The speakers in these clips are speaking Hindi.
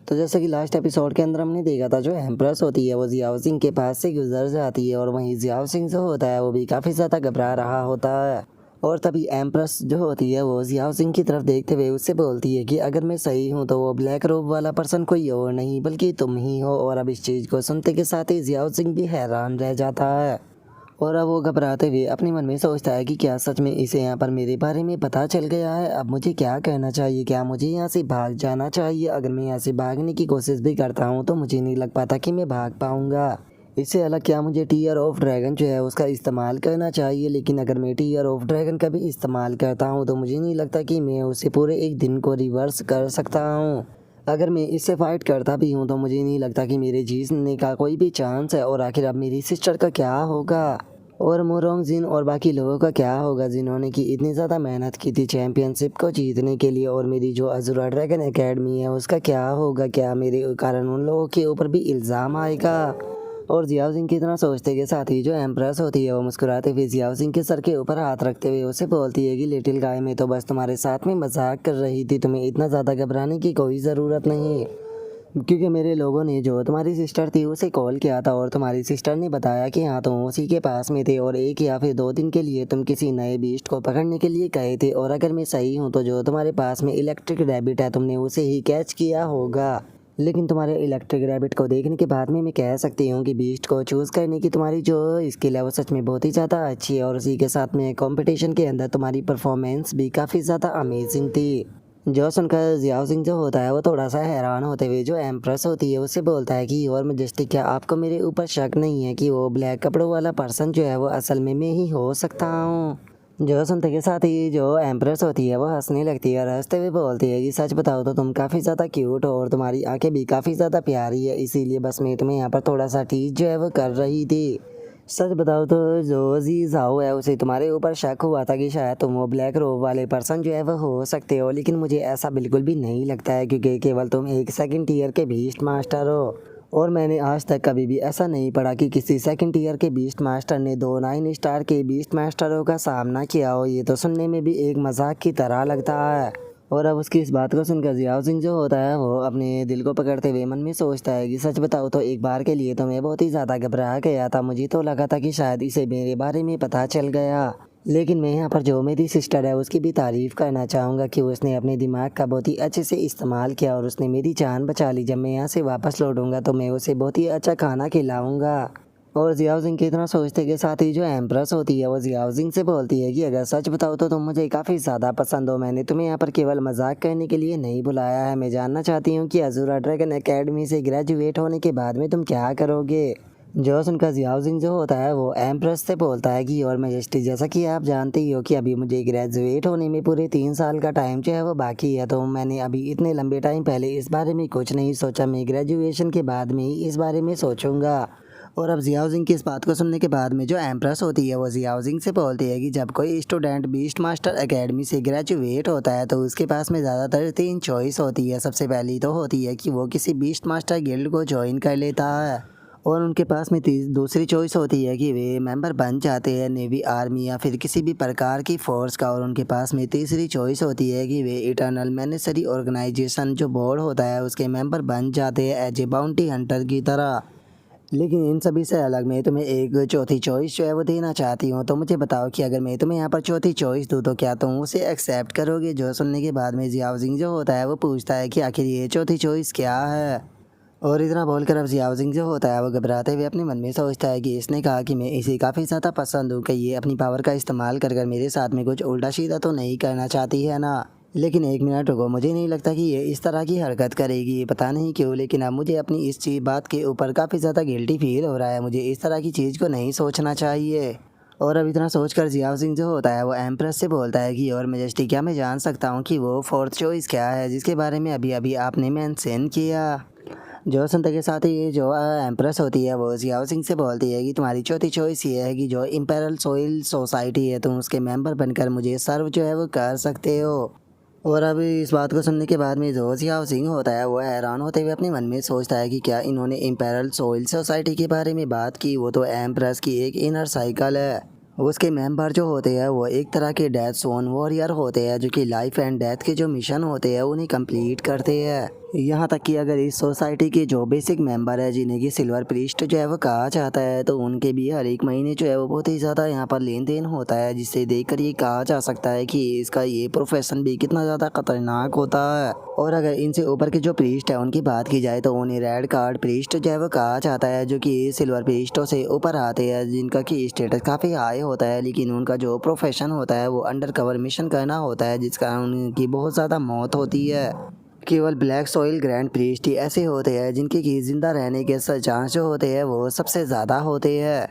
तो जैसे कि लास्ट एपिसोड के अंदर हमने देखा था, जो एम्प्रेस होती है वो जियाओ सिंह के पास से गुजर जाती है और वहीं जियाओ सिंह जो होता है वो भी काफ़ी ज़्यादा घबरा रहा होता है। और तभी एम्प्रेस जो होती है वो जियाओ सिंह की तरफ देखते हुए उससे बोलती है कि अगर मैं सही हूँ तो वो ब्लैक रोब वाला पर्सन कोई और नहीं बल्कि तुम ही हो। और अब इस चीज़ को सुनते के साथ ही जियाओ सिंह भी हैरान रह जाता है और अब वो घबराते हुए अपने मन में सोचता है कि क्या सच में इसे यहाँ पर मेरे बारे में पता चल गया है। अब मुझे क्या कहना चाहिए, क्या मुझे यहाँ से भाग जाना चाहिए। अगर मैं यहाँ से भागने की कोशिश भी करता हूँ तो मुझे नहीं लग पाता कि मैं भाग पाऊँगा। इससे अलग क्या मुझे टीयर ऑफ ड्रैगन जो है उसका इस्तेमाल करना चाहिए, लेकिन अगर मैं टीयर ऑफ ड्रैगन का भी इस्तेमाल करता हूँ तो मुझे नहीं लगता कि मैं उसे पूरे एक दिन को रिवर्स कर सकता हूँ। अगर मैं इससे फाइट करता भी हूँ तो मुझे नहीं लगता कि मेरे जीतने का कोई भी चांस है। और आखिर अब मेरी सिस्टर का क्या होगा और मोरोंग जिन और बाकी लोगों का क्या होगा जिन्होंने की इतनी ज़्यादा मेहनत की थी चैंपियनशिप को जीतने के लिए। और मेरी जो अज़ूरा ड्रैगन एकेडमी है उसका क्या होगा, क्या मेरे कारण उन लोगों के ऊपर भी इल्ज़ाम आएगा। और जियाओ सिंह की इतना सोचते के साथ ही जो एम्प्रेस होती है वो मुस्कुराते हुए जियाओ सिंह के सर के ऊपर हाथ रखते हुए उसे बोलती है कि लिटिल गाय, मैं तो बस तुम्हारे साथ में मजाक कर रही थी, तुम्हें इतना ज़्यादा घबराने की कोई ज़रूरत नहीं। क्योंकि मेरे लोगों ने जो तुम्हारी सिस्टर थी उसे कॉल किया था और तुम्हारी सिस्टर ने बताया कि हाँ तुम उसी के पास में थे और 1 या फिर 2 दिन के लिए तुम किसी नए बीस्ट को पकड़ने के लिए गए थे। और अगर मैं सही हूँ तो जो तुम्हारे पास में इलेक्ट्रिक रैबिट है तुमने उसे ही कैच किया होगा। लेकिन तुम्हारे इलेक्ट्रिक रैबिट को देखने के बाद में मैं कह सकती हूँ कि बीस्ट को चूज़ करने की तुम्हारी जो स्किल है वो सच में बहुत ही ज़्यादा अच्छी है। और उसी के साथ में कंपटीशन के अंदर तुम्हारी परफॉर्मेंस भी काफ़ी ज़्यादा अमेजिंग थी। जो सुनकर जियाओ सिंह जो होता है वो थोड़ा सा हैरान होते हुए जो एम्प्रेस होती है उससे बोलता है कि और मजेस्टिक, क्या आपको मेरे ऊपर शक नहीं है कि वो ब्लैक कपड़ों वाला पर्सन जो है वो असल में मैं ही हो सकता हूँ। जो सुनते के साथ ही जो एम्प्रेस होती है वो हंसने लगती है और हंसते हुए बोलती है कि सच बताओ तो तुम काफ़ी ज़्यादा क्यूट हो और तुम्हारी आंखें भी काफ़ी ज़्यादा प्यारी है, इसीलिए बस मैं तुम्हें यहाँ पर थोड़ा सा टीज जो है वो कर रही थी। सच बताओ तो जो जी जाओ है उसे तुम्हारे ऊपर शक हुआ था कि शायद तुम वो ब्लैक रोब वाले पर्सन जो है वो हो सकते हो, लेकिन मुझे ऐसा बिल्कुल भी नहीं लगता है क्योंकि केवल तुम एक सेकंड टीयर के बीस्ट मास्टर हो। और मैंने आज तक कभी भी ऐसा नहीं पढ़ा कि किसी सेकंड टीयर के बीस्ट मास्टर ने 2 9 स्टार के बीस्ट मास्टरों का सामना किया हो। ये तो सुनने में भी एक मजाक की तरह लगता है। और अब उसकी इस बात को सुनकर जियाओ सिंह जो होता है वो अपने दिल को पकड़ते हुए मन में सोचता है कि सच बताओ तो एक बार के लिए तो मैं बहुत ही ज़्यादा घबरा गया था। मुझे तो लगा था कि शायद इसे मेरे बारे में पता चल गया। लेकिन मैं यहाँ पर जो मेरी सिस्टर है उसकी भी तारीफ़ करना चाहूँगा कि उसने अपने दिमाग का बहुत ही अच्छे से इस्तेमाल किया और उसने मेरी जान बचा ली। जब मैं यहाँ से वापस लौटूंगा तो मैं उसे बहुत ही अच्छा खाना खिलाऊँगा। और जियाओ सिंह की इतना सोचते के साथ ही जो एम्प्रेस होती है वो जियाओ सिंह से बोलती है कि अगर सच बताओ तो तुम मुझे काफ़ी ज़्यादा पसंद हो। मैंने तुम्हें यहाँ पर केवल मजाक करने के लिए नहीं बुलाया है। मैं जानना चाहती हूँ कि अज़ूरा ड्रैगन एकेडमी से ग्रेजुएट होने के बाद में तुम क्या करोगे। जो सुनकर जियाओ सिंह जो होता है वो एम्प्रेस से बोलता है कि और मैजेस्टी, जैसा कि आप जानते ही हो कि अभी मुझे ग्रेजुएट होने में पूरे 3 साल का टाइम जो है वो बाकी है, तो मैंने अभी इतने लंबे टाइम पहले इस बारे में कुछ नहीं सोचा। मैं ग्रेजुएशन के बाद में ही इस बारे में सोचूंगा। और अब जियाओ सिंह की इस बात को सुनने के बाद में जो एम्प्रेस होती है वो जियाओ सिंह से बोलती है कि जब कोई स्टूडेंट बीस्ट मास्टर एकेडमी से ग्रेजुएट होता है तो उसके पास में ज़्यादातर 3 चॉइस होती है। सबसे पहली तो होती है कि वो किसी बीस्ट मास्टर गिल्ड को ज्वाइन कर लेता है और उनके पास में दूसरी चॉइस होती है कि वे मेंबर बन जाते हैं नेवी, आर्मी या फिर किसी भी प्रकार की फोर्स का। और उनके पास में तीसरी चॉइस होती है कि वे इटर्नल मैनेसरी ऑर्गेनाइजेशन जो बोर्ड होता है उसके मेंबर बन जाते हैं एज ए बाउंटी हंटर की तरह। लेकिन इन सभी से अलग मैं तुम्हें एक चौथी चॉइस जो है वो देना चाहती हूँ। तो मुझे बताओ कि अगर मैं तुम्हें यहाँ पर चौथी चॉइस दूँ तो क्या तुम उसे एक्सेप्ट करोगे। जो सुनने के बाद में जियाओ सिंह जो होता है वो पूछता है कि आखिर ये चौथी चॉइस क्या है। और इतना बोलकर अब जियाओ सिंह जो होता है वो घबराते हुए अपने मन में सोचता है कि इसने कहा कि मैं इसे काफ़ी ज़्यादा पसंद हूँ, कि ये अपनी पावर का इस्तेमाल कर मेरे साथ में कुछ उल्टा सीधा तो नहीं करना चाहती है ना। लेकिन एक मिनट रुको, मुझे नहीं लगता कि ये इस तरह की हरकत करेगी, पता नहीं क्यों। लेकिन अब मुझे अपनी इस चीज़ बात के ऊपर काफ़ी ज़्यादा गिल्टी फील हो रहा है। मुझे इस तरह की चीज़ को नहीं सोचना चाहिए। और अब इतना सोचकर जियाओ सिंह जो होता है वो एम्प्रेस से बोलता है कि और मैजेस्टी, क्या मैं जान सकता हूँ कि वो फोर्थ चॉइस क्या है जिसके बारे में अभी अभी आपने मेंशन किया। जो सुनते के साथ ही जो एम्प्रेस होती है वो जियाओ सिंह से बोलती है कि तुम्हारी चौथी चॉइस ये है कि जो इम्पेरल सोइल सोसाइटी है तुम उसके मेंबर बनकर मुझे सर्व जो है वो कर सकते हो। और अब इस बात को सुनने के बाद में जो जियाओ सिंह होता है वो हैरान होते हुए अपने मन में सोचता है कि क्या इन्होंने इम्पेरल सोइल सोसाइटी के बारे में बात की। वो तो एम्प्रेस की एक इनर साइकिल है। उसके मेंबर जो होते हैं वो एक तरह के डेथ जोन वॉरियर होते हैं जो कि लाइफ एंड डेथ के जो मिशन होते हैं उन्हें कंप्लीट करते हैं। यहाँ तक कि अगर इस सोसाइटी के जो बेसिक मेंबर है जिन्हें कि सिल्वर प्रीस्ट जो है वो कहा जाता है, तो उनके भी हर एक महीने जो है वो बहुत ही ज़्यादा यहाँ पर लेन देन होता है, जिससे देखकर ये कहा जा सकता है कि इसका ये प्रोफेशन भी कितना ज़्यादा खतरनाक होता है। और अगर इनसे ऊपर के जो प्रीस्ट है उनकी बात की जाए तो उन्हें रेड कार्ड प्रीस्ट जो है वो कहा जाता है, जो कि सिल्वर प्रीस्टों से ऊपर आते हैं, जिनका कि स्टेटस काफ़ी हाई होता है, लेकिन उनका जो प्रोफेशन होता है वो अंडर कवर मिशन करना होता है, जिस कारण उनकी बहुत ज़्यादा मौत होती है। केवल ब्लैक सॉइल ग्रैंड प्रीस्ट ही ऐसे होते हैं जिनके की जिंदा रहने के चांस जो होते हैं वो सबसे ज़्यादा होते हैं।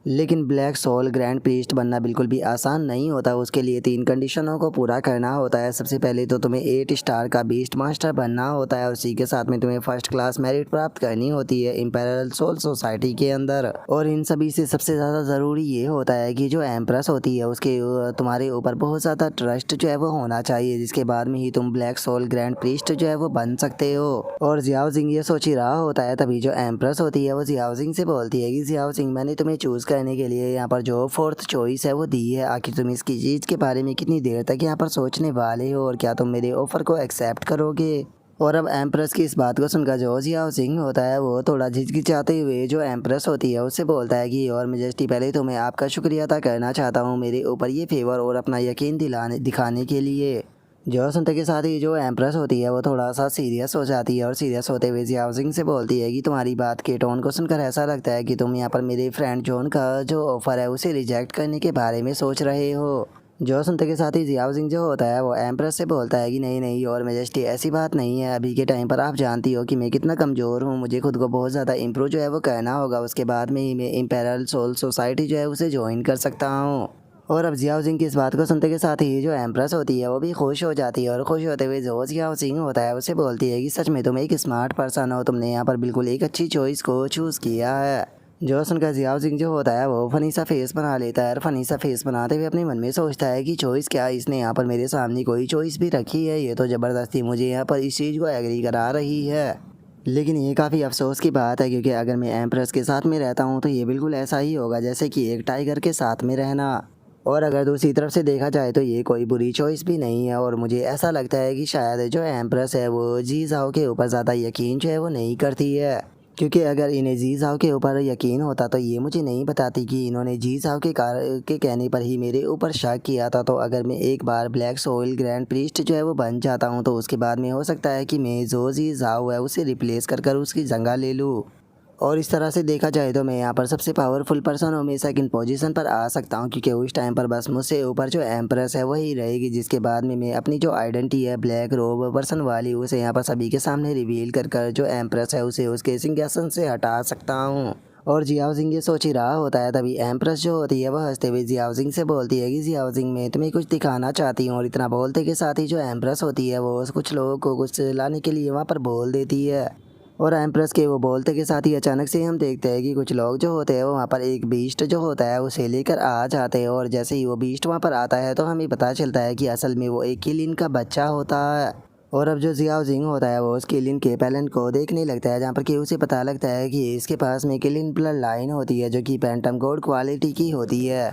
लेकिन ब्लैक सोल ग्रैंड प्रीस्ट बनना बिल्कुल भी आसान नहीं होता। उसके लिए 3 कंडीशनों को पूरा करना होता है। सबसे पहले तो तुम्हें 8 स्टार का बीस्ट मास्टर बनना होता है, और उसी के साथ में तुम्हें फर्स्ट क्लास मेरिट प्राप्त करनी होती है इम्पेरियल सोल सोसाइटी के अंदर। और इन सभी से सबसे ज़्यादा ज़रूरी ये होता है कि जो एम्प्रेस होती है उसके तुम्हारे ऊपर बहुत ज़्यादा ट्रस्ट जो है वो होना चाहिए, जिसके बाद में ही तुम ब्लैक सोल ग्रैंड प्रीस्ट जो है वो बन सकते हो। और जियाओ जिंग ये सोच ही रहा होता है, तभी जो एम्प्रेस होती है वो जियाओ जिंग से बोलती है कि जियाओ जिंग, मैंने तुम्हें चूज़ करने के लिए यहाँ पर जो 4th चॉइस है वो दी है। आखिर तुम इसकी चीज़ के बारे में कितनी देर तक यहाँ पर सोचने वाले हो, और क्या तुम मेरे ऑफर को एक्सेप्ट करोगे? और अब एम्प्रेस की इस बात को सुनकर जो जियाओ जिंग होता है वो थोड़ा झिझकिचाते हुए जो एम्प्रेस होती है उससे बोलता है कि और मेजेस्टी, पहले तो मैं आपका शुक्रिया अदा करना चाहता हूँ मेरे ऊपर ये फेवर और अपना यकीन दिखाने के लिए। जो सुनते के साथ ही जो एम्प्रेस होती है वो थोड़ा सा सीरियस हो जाती है, और सीरियस होते हुए जियाओ जिंग से बोलती है कि तुम्हारी बात के टोन को सुनकर ऐसा लगता है कि तुम यहाँ पर मेरे फ्रेंड जॉन का जो ऑफ़र है उसे रिजेक्ट करने के बारे में सोच रहे हो। जो सुनते के साथ ही जियाओ जिंग जो होता है वो एम्प्रेस से बोलता है कि नहीं नहीं और मेजेस्टी, ऐसी बात नहीं है। अभी के टाइम पर आप जानती हो कि मैं कितना कमज़ोर हूँ, मुझे खुद को बहुत ज़्यादा इम्प्रूव जो है वो करना होगा, उसके बाद में ही मैं इम्पेरियल सोल सोसाइटी जो है उसे ज्वाइन कर सकता हूँ। और अब जियाओ जिंग की इस बात को सुनते के साथ ही जो एम्प्रेस होती है वो भी खुश हो जाती है, और खुश होते हुए जो जियाओ जिंग होता है उसे बोलती है कि सच में तुम एक स्मार्ट पर्सन हो, तुमने यहाँ पर बिल्कुल एक अच्छी चॉइस को चूज़ किया है। जो सुनकर जियाओ जिंग जो होता है वो फनी सा फेस बना लेता है, और फनी सा फेस बनाते हुए अपने मन में सोचता है कि चॉइस क्या, इसने यहाँ पर मेरे सामने कोई चॉइस भी रखी है, ये तो ज़बरदस्ती मुझे यहाँ पर इस चीज़ को एग्री करा रही है। लेकिन ये काफ़ी अफसोस की बात है, क्योंकि अगर मैं एम्प्रेस के साथ में रहता हूँ तो ये बिल्कुल ऐसा ही होगा जैसे कि एक टाइगर के साथ में रहना। और अगर दूसरी तरफ से देखा जाए तो ये कोई बुरी चॉइस भी नहीं है, और मुझे ऐसा लगता है कि शायद जो एम्प्रेस है वो जी जाओ के ऊपर ज़्यादा यकीन जो है वो नहीं करती है, क्योंकि अगर इन्हें जी जाओ के ऊपर यकीन होता तो ये मुझे नहीं बताती कि इन्होंने जी जाओ के कहने पर ही मेरे ऊपर शक किया था। तो अगर मैं एक बार ब्लैक सोइल ग्रैंड प्रीस्ट जो है वो बन जाता हूँ तो उसके बाद में हो सकता है कि मैं जो जी जाओ है उसे रिप्लेस कर उसकी जगह ले लूँ। और इस तरह से देखा जाए तो मैं यहाँ पर सबसे पावरफुल पर्सन हूँ, मैं सेकंड पोजीशन पर आ सकता हूँ, क्योंकि उस टाइम पर बस मुझसे ऊपर जो एम्प्रेस है वही रहेगी, जिसके बाद में मैं अपनी जो आइडेंटिटी है ब्लैक रोब पर्सन वाली उसे यहाँ पर सभी के सामने रिवील कर जो एम्प्रेस है उसे उसके सिंहासन से हटा सकता हूँ। और जियाओ जिंग ये सोच ही रहा होता है, तभी एम्प्रेस जो होती है वह हंसते हुए जियाओ जिंग से बोलती है कि जियाओ जिंग, मैं तुम्हें कुछ दिखाना चाहती हूँ। और इतना बोलते के साथ ही जो एम्प्रेस होती है वो कुछ लोगों को कुछ लाने के लिए वहाँ पर बोल देती है। और एम्प्रेस के वो बोलते के साथ ही अचानक से हम देखते हैं कि कुछ लोग जो होते हैं वो वहाँ पर एक बीस्ट जो होता है उसे लेकर आ जाते हैं, और जैसे ही वो बीस्ट वहाँ पर आता है तो हमें पता चलता है कि असल में वो एक किलिन का बच्चा होता है। और अब जो जियाओ जिंग होता है वो उस किलिन के पैलेंट को देखने लगता है, जहाँ पर कि उसे पता लगता है कि इसके पास में किलिन ब्लड लाइन होती है जो कि पैंटम गोड क्वालिटी की होती है।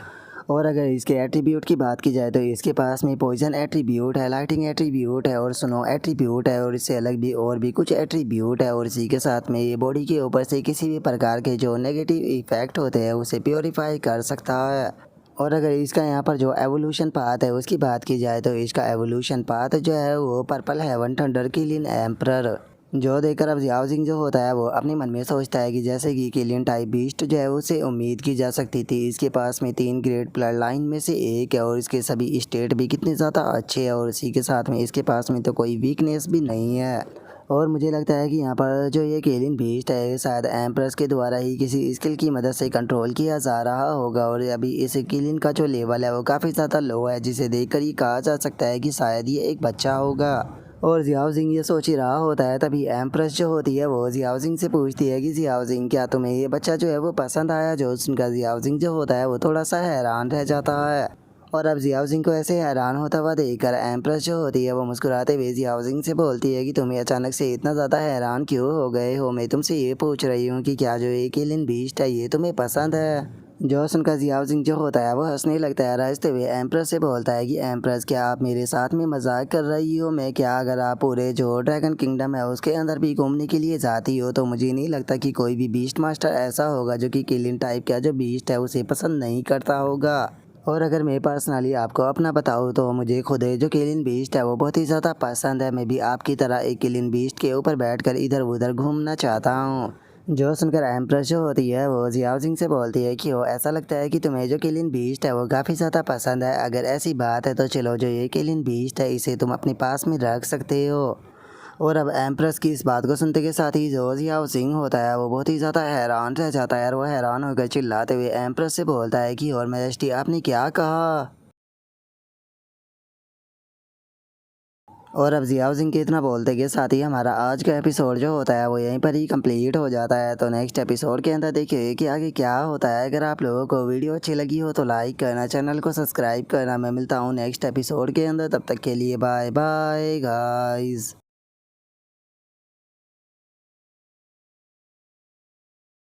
और अगर इसके एट्रीब्यूट की बात की जाए तो इसके पास में पॉइजन एट्रीब्यूट है, लाइटिंग एट्रीब्यूट है, और स्नो एट्रीब्यूट है, और इससे अलग भी और भी कुछ एट्रीब्यूट है। और इसी के साथ में ये बॉडी के ऊपर से किसी भी प्रकार के जो नेगेटिव इफेक्ट होते हैं उसे प्योरीफाई कर सकता है। और अगर इसका यहाँ पर जो एवोल्यूशन पाथ है उसकी बात की जाए तो इसका एवोल्यूशन पाथ जो है वो पर्पल हेवन थंडर किलिन एम्परर जो देखकर अब जियाओ जिंग जो होता है वो अपने मन में सोचता है कि जैसे कि किलियन टाइप बीस्ट जो है उसे उम्मीद की जा सकती थी। इसके पास में 3 ग्रेट ब्लड लाइन में से एक है, और इसके सभी स्टेट भी कितने ज़्यादा अच्छे हैं, और इसी के साथ में इसके पास में तो कोई वीकनेस भी नहीं है। और मुझे लगता है कि यहाँ पर जो ये केलिन बीस्ट है शायद एम्प्रेस के द्वारा ही किसी स्किल की मदद से कंट्रोल किया जा रहा होगा, और अभी इस केलिन का जो लेवल है वो काफ़ी ज़्यादा लो है, जिसे देखकर ये कहा जा सकता है कि शायद ये एक बच्चा होगा। और जियाओ जिंग ये सोच ही रहा होता है, तभी एम्प्रेस जो होती है वो जियाओ जिंग से पूछती है कि जियाओ जिंग, क्या तुम्हें ये बच्चा जो है वो पसंद आया? जो सुनकर जियाओ जिंग जो होता है वो थोड़ा सा हैरान रह जाता है। और अब जियाओ जिंग को ऐसे हैरान होता हुआ देखकर एम्प्रेस जो होती है वो मुस्कुराते हुए जियाओ जिंग से बोलती है कि तुम्हें अचानक से इतना ज़्यादा हैरान क्यों हो गए हो? मैं तुमसे ये पूछ रही हूँ कि क्या जो एक एलियन बीस्ट है ये तुम्हें पसंद है? जो सुनकर जियाओ जिंग जो होता है वो हंसने लगता है, हंसते हुए एम्प्रेस से बोलता है कि एम्प्रेस क्या आप मेरे साथ में मजाक कर रही हो? मैं क्या, अगर आप पूरे जो ड्रैगन किंगडम है उसके अंदर भी घूमने के लिए जाती हो तो मुझे नहीं लगता कि कोई भी बीस्ट मास्टर ऐसा होगा जो कि किलिन टाइप का जो बीस्ट है उसे पसंद नहीं करता होगा। और अगर मैं पर्सनली आपको अपना बताऊँ तो मुझे खुद जो किलिन बीस्ट है वो बहुत ही ज़्यादा पसंद है। मैं भी आपकी तरह एक किलिन बीस्ट के ऊपर बैठकर इधर उधर घूमना चाहता हूँ। जो सुनकर एम्प्रेस जो होती है वो जियाओ जिंग से बोलती है कि वो ऐसा लगता है कि तुम्हें जो किलिन बीस्ट है वो काफ़ी ज़्यादा पसंद है। अगर ऐसी बात है तो चलो, जो ये किलिन बीस्ट है इसे तुम अपने पास में रख सकते हो। और अब एम्प्रेस की इस बात को सुनते के साथ ही जो जियाओ जिंग होता है वो बहुत ही ज़्यादा हैरान रह जाता है और वो हैरान होकर चिल्लाते हुए एम्प्रेस से बोलता है कि और मैजेस्टी आपने क्या कहा? और अब जियाओ जिंग के इतना बोलते के साथ ही हमारा आज का एपिसोड जो होता है वो यहीं पर ही कंप्लीट हो जाता है। तो नेक्स्ट एपिसोड के अंदर देखिए कि आगे क्या होता है। अगर आप लोगों को वीडियो अच्छी लगी हो तो लाइक करना, चैनल को सब्सक्राइब करना। मैं मिलता हूँ नेक्स्ट एपिसोड के अंदर, तब तक के लिए बाय बाय गाइस।